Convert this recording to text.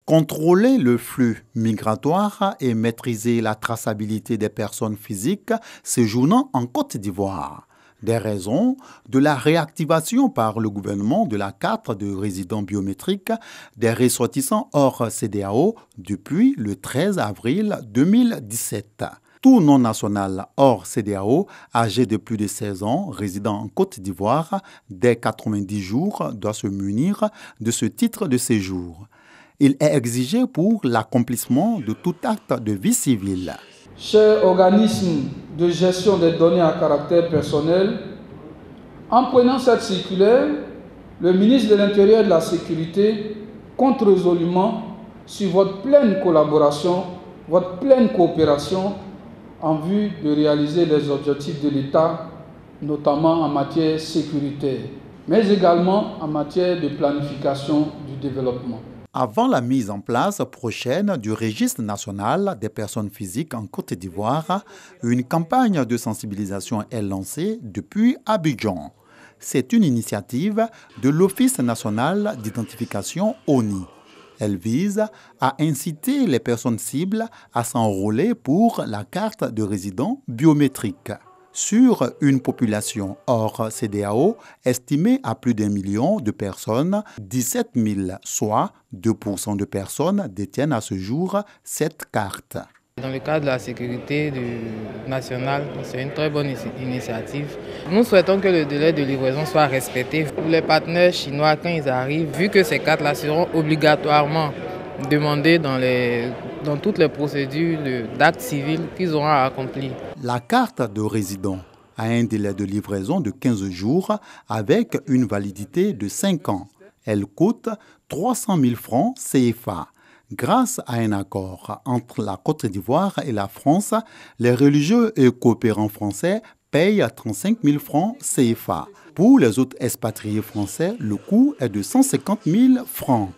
Contrôler le flux migratoire et maîtriser la traçabilité des personnes physiques séjournant en Côte d'Ivoire. Des raisons de la réactivation par le gouvernement de la carte de résident biométrique des ressortissants hors CEDEAO depuis le 13 avril 2017. Tout non-national hors CEDEAO, âgé de plus de 16 ans, résidant en Côte d'Ivoire, dès 90 jours, doit se munir de ce titre de séjour. Il est exigé pour l'accomplissement de tout acte de vie civile. Cher organisme de gestion des données à caractère personnel, en prenant cette circulaire, le ministre de l'Intérieur et de la Sécurité compte résolument sur votre pleine collaboration, votre pleine coopération en vue de réaliser les objectifs de l'État, notamment en matière sécuritaire, mais également en matière de planification du développement. Avant la mise en place prochaine du registre national des personnes physiques en Côte d'Ivoire, une campagne de sensibilisation est lancée depuis Abidjan. C'est une initiative de l'Office national d'identification ONI. Elle vise à inciter les personnes cibles à s'enrôler pour la carte de résident biométrique. Sur une population hors CEDEAO estimée à plus d'1 million de personnes, 17 000, soit 2% de personnes, détiennent à ce jour cette carte. Dans le cadre de la sécurité nationale, c'est une très bonne initiative. Nous souhaitons que le délai de livraison soit respecté. Pour les partenaires chinois, quand ils arrivent, vu que ces cartes-là seront obligatoirement demandées dans toutes les procédures d'actes civils qu'ils auront à accomplir. La carte de résident a un délai de livraison de 15 jours avec une validité de 5 ans. Elle coûte 300 000 francs CFA. Grâce à un accord entre la Côte d'Ivoire et la France, les religieux et coopérants français payent 35 000 francs CFA. Pour les autres expatriés français, le coût est de 150 000 francs.